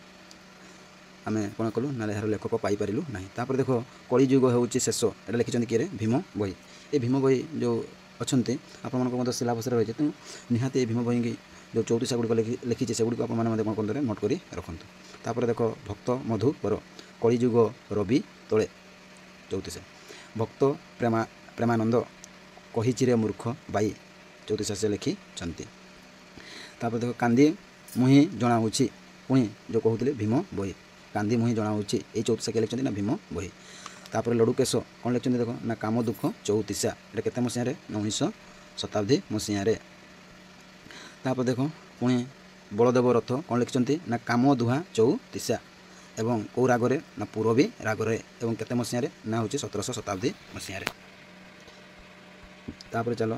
ଆମେ କ'ଣ କଲୁ ନା ଏହାର ଲେଖକ ପାଇପାରିଲୁ ନାହିଁ। ତାପରେ ଦେଖ କଳିଯୁଗ ହେଉଛି ଶେଷ ଏଇଟା ଲେଖିଛନ୍ତି କିଏ ଭୀମ ଭୋଇ। ଏ ଭୀମ ଭୋଇ ଯେଉଁ ଅଛନ୍ତି ଆପଣମାନଙ୍କ ମଧ୍ୟ ସିଲାବସ୍ରେ ରହିଛି, ତେଣୁ ନିହାତି ଏ ଭୀମ ଭୋଇକି ଯେଉଁ ଚୌତିସା ଗୁଡ଼ିକ ଲେଖିଛି ସେଗୁଡ଼ିକୁ ଆପଣମାନେ ମଧ୍ୟ କ'ଣ କରନ୍ତୁ ନୋଟ୍ କରି ରଖନ୍ତୁ। ତାପରେ ଦେଖ ଭକ୍ତ ମଧୁକର କଳିଯୁଗ ରବି ତଳେ ଚୌତିସା। ଭକ୍ତ ପ୍ରେମାନନ୍ଦ କହିଚିରେ ମୂର୍ଖ ବାଇ ଚୌତିସା ସେ ଲେଖିଛନ୍ତି। ତାପରେ ଦେଖ କାନ୍ଦି ମୁହିଁ ଜଣାଉଛି ପୁଣି ଯେଉଁ କହୁଥିଲେ ଭୀମ ଭୋଇ। କାନ୍ଦି ମୁହିଁ ଜଣାଉଛି ଏଇ ଚୌତିସା କିଏ ଲେଖିଛନ୍ତି ନା ଭୀମ ଭୋଇ। ତାପରେ ଲଡ଼ୁକେଶ କ'ଣ ଲେଖିଛନ୍ତି ଦେଖ ନା କାମ ଦୁଃଖ ଚୌତିସା। ଏଇଟା କେତେ ମସିହାରେ ନା 1900 ଶତାବ୍ଦୀ ମସିହାରେ। ତାପରେ ଦେଖ ପୁଣି ବଳଦେବ ରଥ କ'ଣ ଲେଖିଛନ୍ତି ନା କାମ ଦୁହା ଚୌତିସା। ଏବଂ କେଉଁ ରାଗରେ ନା ପୂରବୀ ରାଗରେ। ଏବଂ କେତେ ମସିହାରେ ନା ହେଉଛି 1700 ଶତାବ୍ଦୀ ମସିହାରେ। ତାପରେ ଚାଲ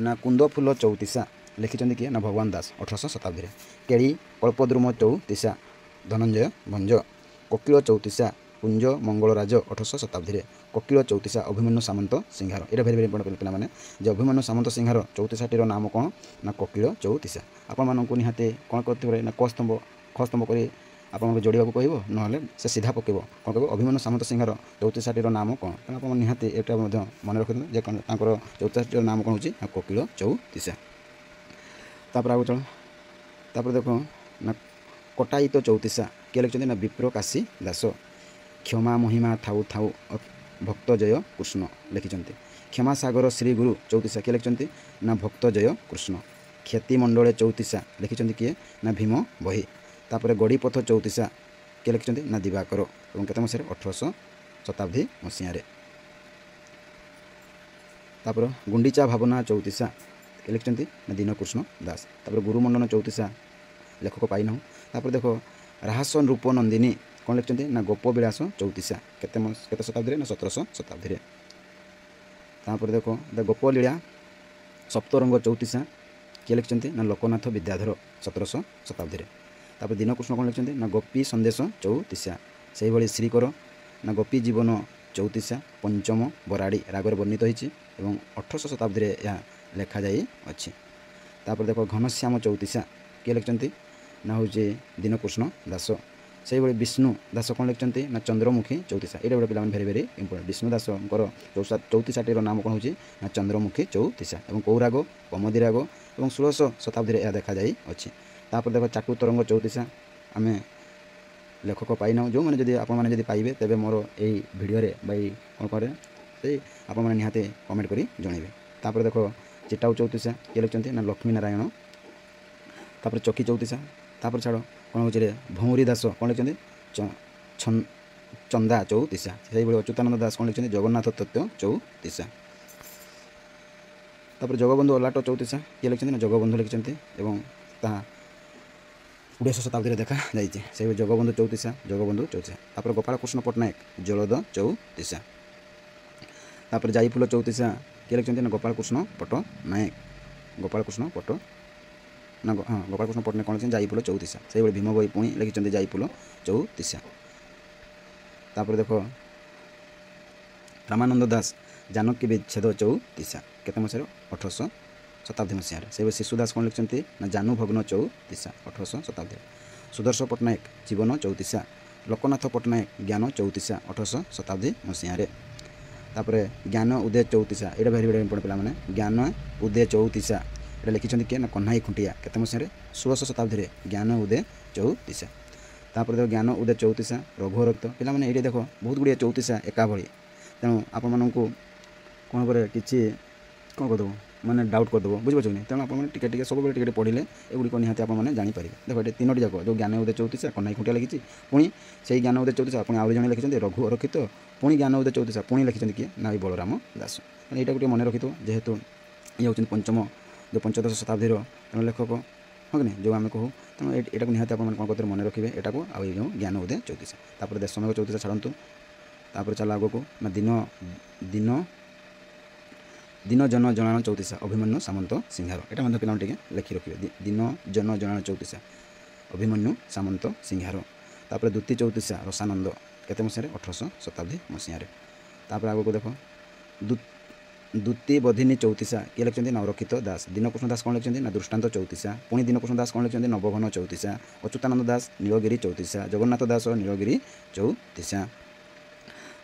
ନା କୁନ୍ଦ ଫୁଲ ଚୌତିସା ଲେଖିଛନ୍ତି କିଏ ନା ଭଗବାନ ଦାସ 1800 ଶତାବ୍ଦୀରେ। କେଳି କଳ୍ପଦ୍ରୁମ ଚୌତିସା ଧନଞ୍ଜୟ ଭଞ୍ଜ। କୋକିଳ ଚୌତିସା କୁଞ୍ଜ ମଙ୍ଗଳରାଜ 1800 ଶତାବ୍ଦୀରେ। କୋକିଳ ଚୌତିସା ଅଭିମନ୍ୟୁ ସାମନ୍ତ ସିଂହାର। ଏଇଟା ଭେରି ଇମ୍ପୋର୍ଟାଣ୍ଟ ପିଲାମାନେ ଯେ ଅଭିମନ୍ୟୁ ସାମନ୍ତ ସିଂହାର ଚୌତିସାଟିର ନାମ କ'ଣ ନା କୋକିଳ ଚୌତିସା। ଆପଣମାନଙ୍କୁ ନିହାତି କ'ଣ କରିଥିବେ ନା ଖ ସ୍ତମ୍ଭ କରି ଆପଣଙ୍କୁ ଯୋଡ଼ିବାକୁ କହିବ, ନହେଲେ ସେ ସିଧା ପକାଇବ କ'ଣ କହିବ ଅଭିମନ୍ୟୁ ସାମନ୍ତ ସିଂହାର ଚୌତିସାଟିର ନାମ କ'ଣ। ତେଣୁ ଆପଣ ନିହାତି ଏଇଟା ମଧ୍ୟ ମନେ ରଖିନ୍ତୁ ଯେ ତାଙ୍କର ଚୌତିସାଟିର ନାମ କ'ଣ ହେଉଛି ନା କୋକିଳ ଚୌତିସା। ତାପରେ ଆଗକୁ ଚାଲ। ତାପରେ ଦେଖ ନା କଟାଇତ ଚୌତିସା କିଏ ଲେଖିଛନ୍ତି ନା ବିପ୍ର କାଶୀ ଦାସ। କ୍ଷମା ମହିମା ଥାଉ ଥାଉ ଭକ୍ତ ଜୟ କୃଷ୍ଣ ଲେଖିଛନ୍ତି। କ୍ଷମା ସାଗର ଶ୍ରୀ ଗୁରୁ ଚୌତିସା କିଏ ଲେଖିଛନ୍ତି ନା ଭକ୍ତ ଜୟ କୃଷ୍ଣ। ଖ୍ୟାତି ମଣ୍ଡଳେ ଚୌତିସା ଲେଖିଛନ୍ତି କିଏ ନା ଭୀମ ଭୋଇ। ତାପରେ ଗଡ଼ିପଥ ଚୌତିସା କିଏ ଲେଖିଛନ୍ତି ନା ଦିବାକର। ଏବଂ କେତେ ମସିହାରେ 1800 ଶତାବ୍ଦୀ ମସିହାରେ। ତାପରେ ଗୁଣ୍ଡିଚା ଭାବନା ଚୌତିସା କିଏ ଲେଖିଛନ୍ତି ନା ଦୀନକୃଷ୍ଣ ଦାସ। ତାପରେ ଗୁରୁମଣ୍ଡନ ଚୌତିସା ଲେଖକ ପାଇନାହୁଁ। ତାପରେ ଦେଖ ରାହାସ ରୂପ ନନ୍ଦିନୀ କ'ଣ ଲେଖିଛନ୍ତି ନା ଗୋପ ବିଳାସ ଚୌତିସା। କେତେ ଶତାବ୍ଦୀରେ ନା 1700 ଶତାବ୍ଦୀରେ। ତାପରେ ଦେଖ ଗୋପଲୀଳା ସପ୍ତରଙ୍ଗ ଚୌତିସା କିଏ ଲେଖିଛନ୍ତି ନା ଲୋକନାଥ ବିଦ୍ୟାଧର 1700 ଶତାବ୍ଦୀରେ। ତାପରେ ଦୀନକୃଷ୍ଣ କ'ଣ ଲେଖିଛନ୍ତି ନା ଗୋପୀ ସନ୍ଦେଶ ଚୌତିସା। ସେହିଭଳି ଶ୍ରୀକର ନା ଗୋପୀ ଜୀବନ ଚୌତିସା ପଞ୍ଚମ ବରାଡ଼ି ରାଗରେ ବର୍ଣ୍ଣିତ ହୋଇଛି ଏବଂ 1800 ଶତାବ୍ଦୀରେ ଏହା ଲେଖାଯାଇଅଛି। ତାପରେ ଦେଖ ଘନଶ୍ୟାମ ଚୌତିସା କିଏ ଲେଖିଛନ୍ତି ନା ହେଉଛି ଦୀନକୃଷ୍ଣ ଦାସ। ସେହିଭଳି ବିଷ୍ଣୁ ଦାସ କ'ଣ ଲେଖିଛନ୍ତି ନା ଚନ୍ଦ୍ରମୁଖୀ ଚୌତିସା। ଏଇଟା ଗୋଟେ ପିଲାମାନେ ଭେରି ଇମ୍ପୋର୍ଟାଣ୍ଟ। ବିଷ୍ଣୁ ଦାସଙ୍କର ଚୌତିସାଟିର ନାମ କ'ଣ ହେଉଛି ନା ଚନ୍ଦ୍ରମୁଖୀ ଚୌତିସା। ଏବଂ କେଉଁ ରାଗ କମୋଦି ରାଗ ଏବଂ 1600 ଶତାବ୍ଦୀରେ ଏହା ଦେଖାଯାଇଅଛି। ତାପରେ ଦେଖ ଚାଟୁ ତରଙ୍ଗ ଚୌତିସା ଆମେ ଲେଖକ ପାଇନାହୁଁ। ଯେଉଁମାନେ ଯଦି ଆପଣମାନେ ଯଦି ପାଇବେ ତେବେ ମୋର ଏଇ ଭିଡ଼ିଓରେ ବା ଏଇ କ'ଣ କରେ ସେଇ ଆପଣମାନେ ନିହାତି କମେଣ୍ଟ କରି ଜଣାଇବେ। ତାପରେ ଦେଖ ଚିଟାଉ ଚୌତିସା କିଏ ଲେଖିଛନ୍ତି ନା ଲକ୍ଷ୍ମୀ ନାରାୟଣ। ତାପରେ ଚକି ଚୌତିସା। ତାପରେ ଛାଡ଼ କ'ଣ ହେଉଛି ଭଉଁରୀ ଦାସ କ'ଣ ଲେଖିଛନ୍ତି ଚନ୍ଦା ଚଉତିଶା। ସେଇଭଳି ଅଚ୍ୟୁତାନନ୍ଦ ଦାସ କ'ଣ ଲେଖିଛନ୍ତି ଜଗନ୍ନାଥ ତତ୍ତ୍ୱ ଚଉତିଶା। ତାପରେ ଜଗବନ୍ଧୁ ଅଲାଟ ଚଉତିଶା କିଏ ଲେଖିଛନ୍ତି ନା ଜଗବନ୍ଧୁ ଲେଖିଛନ୍ତି ଏବଂ ତାହା 19ଶ ଶତାବ୍ଦୀରେ ଦେଖାଯାଇଛି। ସେଇଭଳି ଜଗବନ୍ଧୁ ଚଉତିଶା ତାପରେ ଗୋପାଳକୃଷ୍ଣ ପଟ୍ଟନାୟକ ଜଳଦ ଚଉତିଶା। ତାପରେ ଯାଇଫୁଲ ଚଉତିଶା କିଏ ଲେଖିଛନ୍ତି ନା ଗୋପାଳକୃଷ୍ଣ ପଟ୍ଟନାୟକ ଗୋପାଳକୃଷ୍ଣ ପଟ୍ଟନାୟକ କ'ଣ ଲେଖିଛନ୍ତି ଯାଇଫୁଲ ଚଉତିଶା। ସେଇଭଳି ଭୀମ ଭୋଇ ପୁଣି ଲେଖିଛନ୍ତି ଯାଇଫୁଲ ଚଉତିଶା। ତାପରେ ଦେଖ ରାମାନନ୍ଦ ଦାସ ଜାନକୀ ବିଚ୍ଛେଦ ଚଉତିଶା କେତେ ମସିହାରେ 18ଶ ଶତାବ୍ଦୀ ମସିହାରେ। ସେଇଭଳି ଶିଶୁ ଦାସ କ'ଣ ଲେଖିଛନ୍ତି ନା ଜାନୁ ଭଗ୍ନ ଚଉତିଶା 18ଶ ଶତାବ୍ଦୀରେ। ସୁଦର୍ଶ ପଟ୍ଟନାୟକ ଜୀବନ ଚଉତିଶା। ଲୋକନାଥ ପଟ୍ଟନାୟକ ଜ୍ଞାନ ଚଉତିଶା 18ଶ ଶତାବ୍ଦୀ ମସିହାରେ। ତାପରେ ଜ୍ଞାନ ଉଦୟ ଚଉତିଶା ଏଇଟା ଭେରି ଭେରି ଇମ୍ପୋର୍ଟାଣ୍ଟ ପିଲାମାନେ ଜ୍ଞାନ ଉଦୟ ଚଉତିଶା ଏଇଟା ଲେଖିଛନ୍ତି କିଏ ନା କହ୍ନାଇ ଖୁଣ୍ଟିଆ କେତେ ମସିହାରେ 16ଶ ଶତାବ୍ଦୀରେ ଜ୍ଞାନ ଉଦୟ ଚଉତିଶା। ତାପରେ ଦେଖ ଜ୍ଞାନ ଉଦୟ ଚଉତିଶା ରଘୁରକ୍ତ ପିଲାମାନେ ଏଇଠି ଦେଖ ବହୁତ ଗୁଡ଼ିଏ ଚଉତିଶା ଏକା ଭଳି ତେଣୁ ଆପଣମାନଙ୍କୁ କ'ଣ ପରେ କିଛି କ'ଣ କରିଦେବ ମାନେ ଡାଉଟ୍ କରିଦେବ ବୁଝିପାରୁଛନ୍ତି କି ତେଣୁ ଆପଣମାନେ ଟିକେ ଟିକେ ସବୁବେଳେ ଟିକେ ପଢ଼ିଲେ ଏଗୁଡ଼ିକ ନିହାତି ଆପଣମାନେ ଜାଣିପାରିବେ। ଦେଖ ଏଠି ତିନୋଟି ଯାକ ଯେଉଁ ଜ୍ଞାନ ଉଦୟ ଚଉତିଶା କହ୍ନାଇ ଖୁଣ୍ଟିଆ ଲେଖିଛି ପୁଣି ସେଇ ଜ୍ଞାନ ଉଦୟ ଚଉତିଶା ପୁଣି ଆହୁରି ଜଣେ ଲେଖିଛନ୍ତି ରଘୁ ଅରକ୍ଷିତ ପୁଣି ଜ୍ଞାନ ଉଦୟ ଚଉତିଶା ପୁଣି ଲେଖିଛନ୍ତି କିଏ ନା ଏଇ ବଳରାମ ଦାସ। ଏଇଟାକୁ ଟିକେ ମନେ ରଖିଥିବ ଯେହେତୁ ଇଏ ହେଉଛନ୍ତି ପଞ୍ଚଦଶ ଶତାବ୍ଦୀର ତେଣୁ ଲେଖକ ହଁ କି ନାହିଁ ଯେଉଁ ଆମେ କହୁ ତେଣୁ ଏଇଟାକୁ ନିହାତି ଆପଣମାନେ କ'ଣ କରିଥିବେ ମନେ ରଖିବେ ଏଇଟାକୁ ଆଉ ଏଇ ଯେଉଁ ଜ୍ଞାନ ଉଦୟ ଚଉତିଶା। ତାପରେ ଦେଶମେଘ ଚଉତିଶା ଛାଡ଼ନ୍ତୁ। ତାପରେ ଚାଲ ଆଗକୁ ନା ଦିନ ଜନ ଜଣାଣ ଚଉତିଶା ଅଭିମନ୍ୟୁ ସାମନ୍ତ ସିଂହାର ଏଇଟା ମଧ୍ୟ ପିଲାମାନେ ଟିକେ ଲେଖି ରଖିବେ ଦିନ ଜନ ଜଣାଣ ଚଉତିଶା ଅଭିମନ୍ୟୁ ସାମନ୍ତ ସିଂହାର। ତାପରେ ଦ୍ୱିତୀୟ ଚଉତିଶା ରସାନନ୍ଦ କେତେ ମସିହାରେ 18ଶ ଶତାବ୍ଦୀ ମସିହାରେ। ତାପରେ ଆଗକୁ ଦେଖ ଦ୍ୱିତୀୟ ବଧିନୀ ଚଉତିଶା କିଏ ଲେଖିଛନ୍ତି ନା ଅରକ୍ଷିତ ଦାସ। ଦୀନକୃଷ୍ଣ ଦାସ କ'ଣ ଲେଖିଛନ୍ତି ନା ଦୃଷ୍ଟାନ୍ତ ଚଉତିଶା ପୁଣି ଦୀନକୃଷ୍ଣ ଦାସ କ'ଣ ଲେଖିଛନ୍ତି ନବଘନ ଚଉତିଶା। ଅଚ୍ୟୁତାନନ୍ଦ ଦାସ ନୀଳଗିରି ଚଉତିଶା ଜଗନ୍ନାଥ ଦାସ ନୀଳଗିରି ଚଉତିଶା।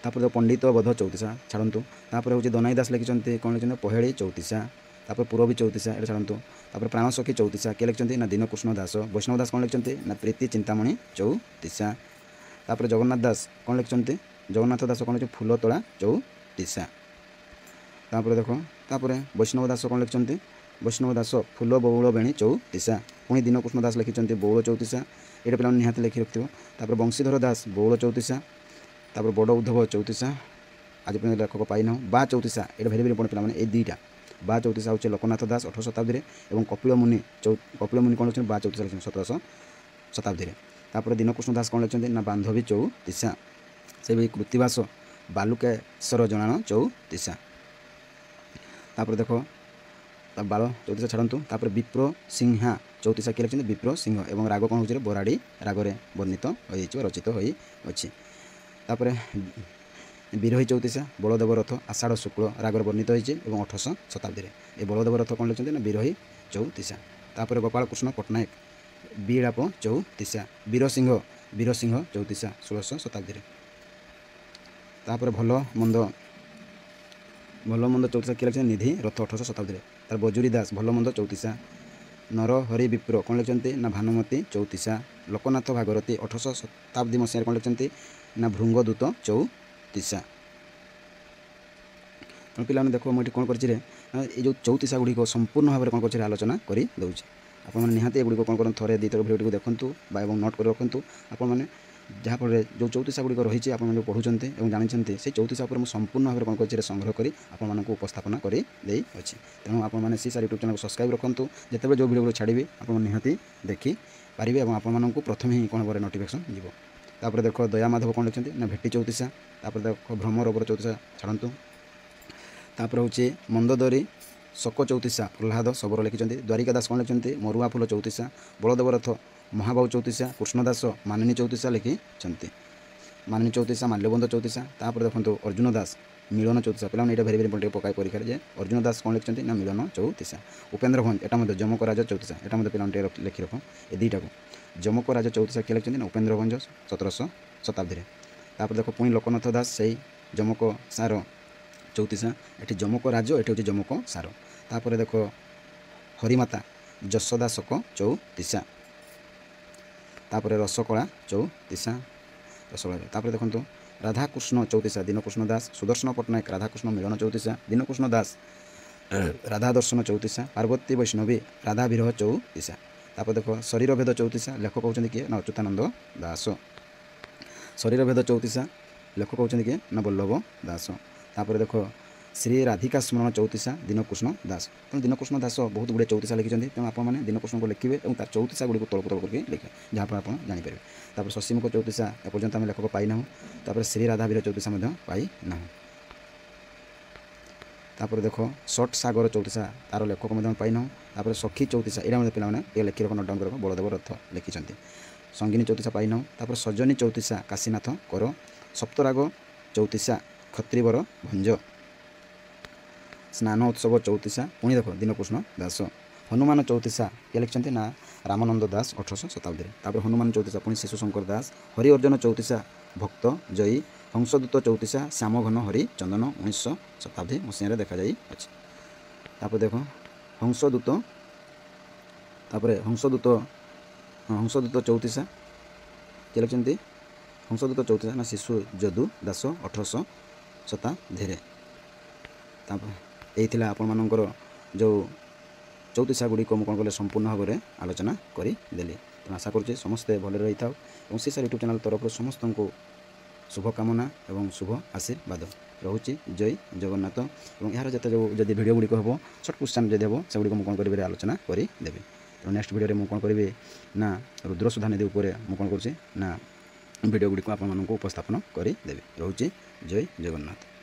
ତାପରେ ପଣ୍ଡିତ ବଧ ଚଉତିଶା ଛାଡ଼ନ୍ତୁ। ତାପରେ ହେଉଛି ଦନାଇ ଦାସ ଲେଖିଛନ୍ତି କ'ଣ ଲେଖିଛନ୍ତି ପହେଳି ଚଉତିଶା। ତାପରେ ପୂରବୀ ଚଉତିଶା ଏଇଟା ଛାଡ଼ନ୍ତୁ। ତାପରେ ପ୍ରାଣସଖୀ ଚଉତିଶା କିଏ ଲେଖିଛନ୍ତି ନା ଦୀନକୃଷ୍ଣ ଦାସ। ବୈଷ୍ଣବ ଦାସ କ'ଣ ଲେଖିଛନ୍ତି ନା ପ୍ରୀତି ଚିନ୍ତାମଣି ଚଉତିଶା। ତାପରେ ଜଗନ୍ନାଥ ଦାସ କ'ଣ ଲେଖିଛନ୍ତି ଜଗନ୍ନାଥ ଦାସ କ'ଣ ଲେଖିଛନ୍ତି ଫୁଲତୋଳା ଚଉତିଶା। ତାପରେ ଦେଖ ତାପରେ ବୈଷ୍ଣବ ଦାସ କ'ଣ ଲେଖିଛନ୍ତି ବୈଷ୍ଣବ ଦାସ ଫୁଲ ବଉଳ ବେଣୀ ଚଉତିଶା। ପୁଣି ଦୀନକୃଷ୍ଣ ଦାସ ଲେଖିଛନ୍ତି ବଉଳ ଚଉତିଶା ଏଇଟା ପିଲାମାନେ ନିହାତି ଲେଖି ରଖିଥିବ। ତାପରେ ବଂଶୀଧର ଦାସ ବଉଳ ଚଉତିଶା। ତାପରେ ବଡ଼ ଉଦ୍ଧବ ଚଉତିଶା ଆଜି ପର୍ଯ୍ୟନ୍ତ ଲେଖକ ପାଇନାହୁଁ। ବା ଚଉତିଶା ଏଇଟା ଭେରି ଭେରି ଇମ୍ପୋର୍ଟାଣ୍ଟ ପିଲାମାନେ ଏଇ ଦୁଇଟା ବା ଚଉତିଶା ହେଉଛି ଲୋକନାଥ ଦାସ 18ଶ ଶତାବ୍ଦୀରେ ଏବଂ କପିଳ ମୁନି କ'ଣ ଲେଖିଛନ୍ତି ବା ଚଉତିଶା ଲେଖିଛନ୍ତି 17ଶ ଶତାବ୍ଦୀରେ। ତାପରେ ଦୀନକୃଷ୍ଣ ଦାସ କ'ଣ ଲେଖିଛନ୍ତି ନା ବାନ୍ଧବୀ ଚଉତିଶା। ସେଇ କୃତିବାସ ବାଲୁକେଶ୍ୱର ଜଣାଣ ଚଉତିଶା। ତାପରେ ଦେଖ ବାଳ ଚଉତିଶା ଛାଡ଼ନ୍ତୁ। ତାପରେ ବିପ୍ର ସିଂହା ଚଉତିଶା କିଏ ଲେଖିଛନ୍ତି ବିପ୍ର ସିଂହ ଏବଂ ରାଗ କ'ଣ ହେଉଛି ବରାଡ଼ି ରାଗରେ ବର୍ଣ୍ଣିତ ହୋଇଯାଇଛି ବା ରଚିତ ହୋଇଅଛି। ତାପରେ ବିରହୀ ଚଉତିଶା ବଳଦେବ ରଥ ଆଷାଢ଼ ଶୁକ୍ଳ ରାଗରେ ବର୍ଣ୍ଣିତ ହୋଇଛି ଏବଂ 18ଶ ଶତାବ୍ଦୀରେ। ଏ ବଳଦେବ ରଥ କ'ଣ ଲେଖିଛନ୍ତି ନା ବିରହୀ ଚଉତିଶା। ତାପରେ ଗୋପାଳକୃଷ୍ଣ ପଟ୍ଟନାୟକ ବିଳାପ ଚଉତିଶା। ବୀରସିଂହ ଚଉତିଶା 16ଶ ଶତାବ୍ଦୀରେ। ତାପରେ ଭଲ ମନ୍ଦ ଚଉତିଶା କିଏ ଲେଖିଛନ୍ତି ନିଧି ରଥ 18ଶ ଶତାବ୍ଦୀରେ। ତାର ବଜୁରୀ ଦାସ ଭଲ ମନ୍ଦ ଚଉତିଶା। ନରହରି ବିପ୍ର କ'ଣ ଲେଖିଛନ୍ତି ନା ଭାନୁମତୀ ଚଉତିଶା। ଲୋକନାଥ ଭାଗରତୀ 18ଶ ଶତାବ୍ଦୀ ମସିହାରେ କ'ଣ ଲେଖିଛନ୍ତି ନା ଭୃଙ୍ଗଦୂତ ଚଉତିଶା। ତେଣୁ ପିଲାମାନେ ଦେଖ ମୁଁ ଏଠି କ'ଣ କରିଛି ରେ ଏଇ ଯେଉଁ ଚଉତିଶା ଗୁଡ଼ିକ ସମ୍ପୂର୍ଣ୍ଣ ଭାବରେ କ'ଣ କରିଛି ଆଲୋଚନା କରି ଦେଉଛି। ଆପଣମାନେ ନିହାତି ଏଗୁଡ଼ିକ କ'ଣ କରନ୍ତୁ ଥରେ ଦୁଇଥର ଭିଡ଼ିଓଟିକୁ ଦେଖନ୍ତୁ ବା ଏବଂ ନୋଟ୍ କରି ରଖନ୍ତୁ। ଆପଣମାନେ ଯାହାଫଳରେ ଯେଉଁ ଚଉତିଶା ଗୁଡ଼ିକ ରହିଛି ଆପଣମାନେ ପଢ଼ୁଛନ୍ତି ଏବଂ ଜାଣିଛନ୍ତି ସେଇ ଚଉତିଶା ଉପରେ ମୁଁ ସମ୍ପୂର୍ଣ୍ଣ ଭାବରେ କ'ଣ କରିଛି ସଂଗ୍ରହ କରି ଆପଣମାନଙ୍କୁ ଉପସ୍ଥାପନ କରି ଦେଇଅଛି। ତେଣୁ ଆପଣମାନେ ସି ସାର୍ ୟୁଟ୍ୟୁବ୍ ଚ୍ୟାନେଲକୁ ସବସ୍କ୍ରାଇବ୍ ରଖନ୍ତୁ। ଯେତେବେଳେ ଯେଉଁ ଭିଡ଼ିଓ ଛାଡ଼ିବି ଆପଣ ନିହାତି ଦେଖିପାରିବେ ଏବଂ ଆପଣମାନଙ୍କୁ ପ୍ରଥମେ ହିଁ କ'ଣ ପରେ ନୋଟିଫିକେସନ୍ ଯିବ। ତାପରେ ଦେଖ ଦୟାମାଧବ କ'ଣ ଲେଖିଛନ୍ତି ନା ଭେଟି ଚଉତିଶା। ତାପରେ ଦେଖ ଭ୍ରମରବର ଚଉତିଶା ଛାଡ଼ନ୍ତୁ। ତାପରେ ହେଉଛି ମନ୍ଦୋଦରୀ ଶୋକ ଚଉତିଶା ପ୍ରହ୍ଲାଦ ଶବର ଲେଖିଛନ୍ତି। ଦ୍ୱାରିକା ଦାସ କ'ଣ ଲେଖିଛନ୍ତି ମରୁଆ ଫୁଲ ଚଉତିଶା। ବଳଦେବ ରଥ ମହାବାହୁ ଚଉତିଶା। କୃଷ୍ଣଦାସ ମାନିନୀ ଚଉତିଶା ଲେଖିଛନ୍ତି। ମାନିନୀ ଚଉତିଶା ମାଲ୍ୟବନ୍ଧ ଚଉତିଶା। ତାପରେ ଦେଖନ୍ତୁ ଅର୍ଜୁନ ଦାସ ମିଳନ ଚଉତିଶା। ପିଲାମାନେ ଏଇଟା ଭେରି ଭେରି ଇମ୍ପୋର୍ଟାଣ୍ଟ ପକାଇ ପରୀକ୍ଷାରେ ଯେ ଅର୍ଜୁନ ଦାସ କ'ଣ ଲେଖିଛନ୍ତି ନା ମିଳନ ଚଉତିଶା। ଉପେନ୍ଦ୍ର ଭଞ୍ଜ ଏଟା ମଧ୍ୟ ଯମକ ରାଜ ଚଉତିଶା ଏଟା ମଧ୍ୟ ପିଲାମାନେ ଟିକେ ଲେଖି ରଖ ଏ ଦୁଇଟାକୁ ଯମକ ରାଜ ଚଉତିଶା କିଏ ଲେଖିଛନ୍ତି ନା ଉପେନ୍ଦ୍ର ଭଞ୍ଜ 17ଶ ଶତାବ୍ଦୀରେ। ତାପରେ ଦେଖ ପୁଣି ଲୋକନାଥ ଦାସ ସେଇ ଯମକ ସାର ଚଉତିଶା। ଏଠି ଯମକ ରାଜ ଏଠି ହେଉଛି ଯମକ ସାର। ତାପରେ ଦେଖ ହରିମାତା ଯଶୋଦା ଶୋକ ଚଉତିଶା। ତାପରେ ରସକଳା ଚଉତିଶା ରସକଳା। ତାପରେ ଦେଖନ୍ତୁ ରାଧାକୃଷ୍ଣ ଚଉତିଶା ଦୀନକୃଷ୍ଣ ଦାସ। ସୁଦର୍ଶନ ପଟ୍ଟନାୟକ ରାଧାକୃଷ୍ଣ ମିଳନ ଚଉତିଶା। ଦୀନକୃଷ୍ଣ ଦାସ ରାଧା ଦର୍ଶନ ଚଉତିଶା। ପାର୍ବତୀ ବୈଷ୍ଣବୀ ରାଧା ବିରହ ଚଉତିଶା। ତାପରେ ଦେଖ ଶରୀର ଭେଦ ଚଉତିଶା ଲେଖକ ହେଉଛନ୍ତି କିଏ ନା ଅଚ୍ୟୁତାନନ୍ଦ ଦାସ। ଶରୀର ଭେଦ ଚଉତିଶା ଲେଖକ ହେଉଛନ୍ତି କିଏ ନା ବଲ୍ଲଭ ଦାସ। ତାପରେ ଦେଖ ଶ୍ରୀ ରାଧିକା ସ୍ମରଣ ଚଉତିଶା ଦୀନକୃଷ୍ଣ ଦାସ। ତେଣୁ ଦୀନକୃଷ୍ଣ ଦାସ ବହୁତ ଗୁଡ଼ିଏ ଚଉତିଶା ଲେଖିଛନ୍ତି। ତେଣୁ ଆପଣମାନେ ଦୀନକୃଷ୍ଣଙ୍କୁ ଲେଖିବେ ଏବଂ ତାର ଚଉତିଶା ଗୁଡ଼ିକୁ ତଳକୁ ତଳ କରିକି ଲେଖିବେ, ଯାହାଫଳରେ ଆପଣ ଜାଣିପାରିବେ। ତାପରେ ଶଶୀମୁଖ ଚଉତିଶା ଏପର୍ଯ୍ୟନ୍ତ ଆମେ ଲେଖକ ପାଇନାହୁଁ। ତାପରେ ଶ୍ରୀ ରାଧାବୀର ଚଉତିଶା ମଧ୍ୟ ପାଇନାହୁଁ। ତାପରେ ଦେଖ ସଟ୍ ସାଗର ଚଉତିଶା ତାର ଲେଖକ ମଧ୍ୟ ପାଇନାହୁଁ। ତାପରେ ସଖୀ ଚଉତିଶା ଏଇଟା ମଧ୍ୟ ପିଲାମାନେ ଏ ଲେଖି ରଖ ନୋଟ୍ ଡାଉନ୍ କରି ରଖ, ବଳଦେବ ରଥ ଲେଖିଛନ୍ତି। ସଙ୍ଗିନୀ ଚଉତିଶା ପାଇନାହୁଁ। ତାପରେ ସଜନୀ ଚଉତିଶା କାଶୀନାଥ କର। ସପ୍ତରାଗ ଚଉତିଶା କ୍ଷତ୍ରିବର ଭଞ୍ଜ। ସ୍ନାନ ଉତ୍ସବ ଚଉତିଶା ପୁଣି ଦେଖ ଦୀନକୃଷ୍ଣ ଦାସ। ହନୁମାନ ଚଉତିଶା କିଏ ଲେଖିଛନ୍ତି ନା ରାମାନନ୍ଦ ଦାସ 1800 ଶତାବ୍ଦୀରେ। ତାପରେ ହନୁମାନ ଚଉତିଶା ପୁଣି ଶିଶୁ ଶଙ୍କର ଦାସ। ହରି ଅର୍ଜୁନ ଚଉତିଶା ଭକ୍ତ ଜୟୀ। ହଂସଦୂତ ଚଉତିଶା ଶ୍ୟାମଘନ ହରି ଚନ୍ଦନ 1900 ଶତାବ୍ଦୀ ମସିହାରେ ଦେଖାଯାଇଅଛି। ତାପରେ ଦେଖ ହଂସଦୂତ, ତାପରେ ହଂସଦୂତ ଚଉତିଶା କିଏ ଲେଖିଛନ୍ତି ହଂସଦୂତ ଚଉତିଶା ନା ଶିଶୁ ଯଦୁ ଦାସ 1800 ଶତାବ୍ଦୀରେ। ତାପରେ ଏଇ ଥିଲା ଆପଣମାନଙ୍କର ଯେଉଁ ଚଉତିଶା ଗୁଡ଼ିକ ମୁଁ କ'ଣ କଲେ ସମ୍ପୂର୍ଣ୍ଣ ଭାବରେ ଆଲୋଚନା କରିଦେଲି। ତେଣୁ ଆଶା କରୁଛି ସମସ୍ତେ ଭଲରେ ରହିଥାଉ ଏବଂ ସେ ସାର୍ ୟୁଟ୍ୟୁବ୍ ଚ୍ୟାନେଲ୍ ତରଫରୁ ସମସ୍ତଙ୍କୁ शुभकामना एवं शुभ आशीर्वाद रहुछि। जय जगन्नाथ। और यार जिते जो जदि वीडियो गुड़िक हम सर्ट क्वेश्चन जब हम से गुड़िक कौन करी आलोचना करदेवि। तो नेक्स्ट वीडियो में कौन करी ना रुद्रसुधा निधि उपर मुझे कौन कर वीडियो गुड़िक आप उपस्थापन करदेवि। रहुछि जय जगन्नाथ।